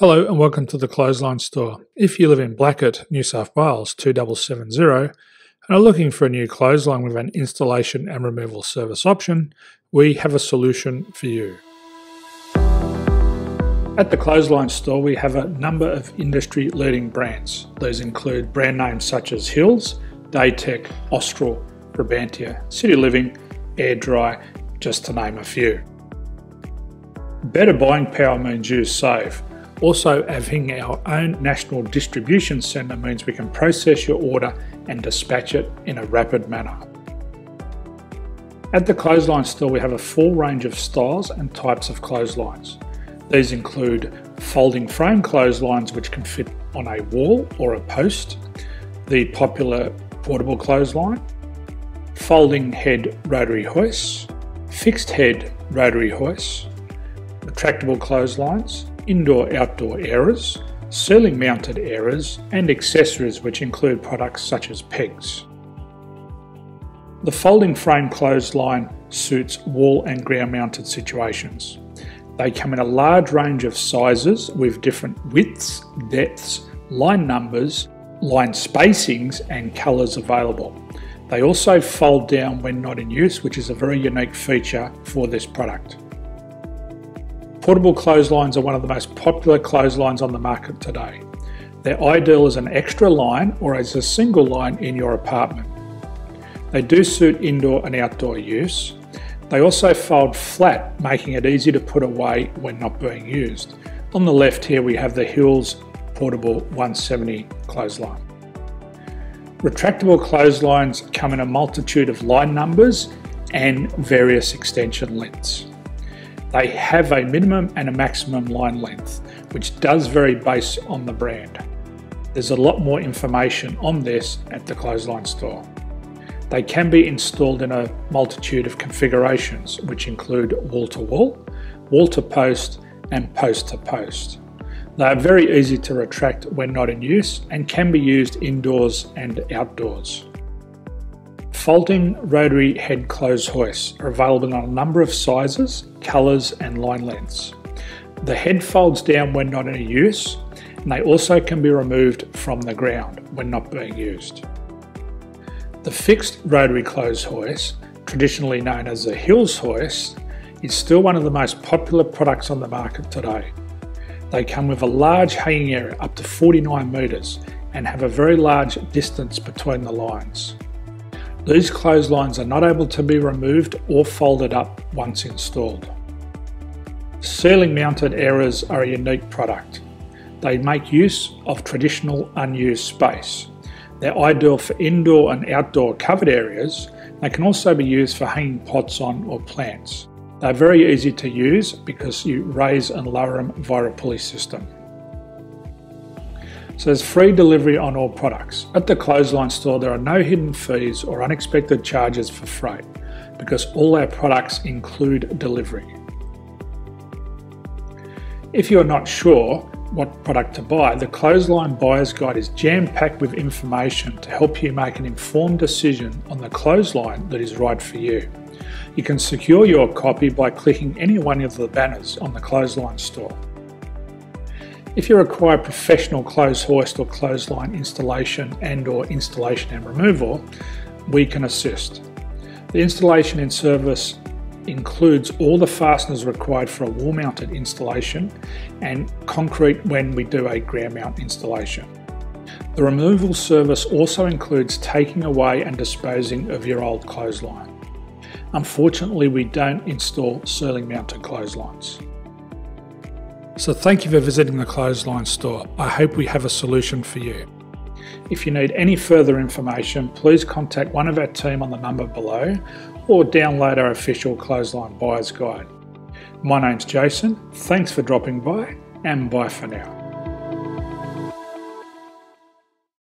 Hello and welcome to the Clothesline Store. If you live in Blackett, New South Wales 2770 and are looking for a new clothesline with an installation and removal service option, we have a solution for you. At the Clothesline Store we have a number of industry leading brands. These include brand names such as Hills, Daytech, Austral, Brabantia, City Living, Air Dry, just to name a few. Better buying power means you save. Also, having our own national distribution centre means we can process your order and dispatch it in a rapid manner. At the Clothesline Store we have a full range of styles and types of clotheslines. These include folding frame clotheslines which can fit on a wall or a post, the popular portable clothesline, folding head rotary hoists, fixed head rotary hoists, retractable clotheslines, indoor-outdoor airers, ceiling mounted airers and accessories which include products such as pegs. The folding frame clothesline suits wall and ground mounted situations. They come in a large range of sizes with different widths, depths, line numbers, line spacings and colours available. They also fold down when not in use, which is a very unique feature for this product. Portable clotheslines are one of the most popular clotheslines on the market today. They're ideal as an extra line or as a single line in your apartment. They do suit indoor and outdoor use. They also fold flat, making it easy to put away when not being used. On the left here we have the Hills Portable 170 clothesline. Retractable clotheslines come in a multitude of line numbers and various extension lengths. They have a minimum and a maximum line length, which does vary based on the brand. There's a lot more information on this at the Clothesline Store. They can be installed in a multitude of configurations, which include wall-to-wall, wall-to-post and post-to-post. They are very easy to retract when not in use and can be used indoors and outdoors. Folding rotary head clothes hoists are available in a number of sizes, colours and line lengths. The head folds down when not in use and they also can be removed from the ground when not being used. The fixed rotary clothes hoist, traditionally known as the Hills hoist, is still one of the most popular products on the market today. They come with a large hanging area up to 49 metres and have a very large distance between the lines. These clotheslines are not able to be removed or folded up once installed. Ceiling mounted airers are a unique product. They make use of traditional unused space. They're ideal for indoor and outdoor covered areas. They can also be used for hanging pots on or plants. They're very easy to use because you raise and lower them via a pulley system. So there's free delivery on all products. At the Clothesline Store there are no hidden fees or unexpected charges for freight because all our products include delivery. If you're not sure what product to buy, the Clothesline Buyer's Guide is jam-packed with information to help you make an informed decision on the clothesline that is right for you. You can secure your copy by clicking any one of the banners on the Clothesline Store. If you require professional clothes hoist or clothesline installation and/or installation and removal, we can assist. The installation and service includes all the fasteners required for a wall-mounted installation and concrete when we do a ground mount installation. The removal service also includes taking away and disposing of your old clothesline. Unfortunately, we don't install ceiling mounted clotheslines. So thank you for visiting the Clothesline Store. I hope we have a solution for you. If you need any further information, please contact one of our team on the number below or download our official Clothesline Buyer's Guide. My name's Jason, thanks for dropping by and bye for now.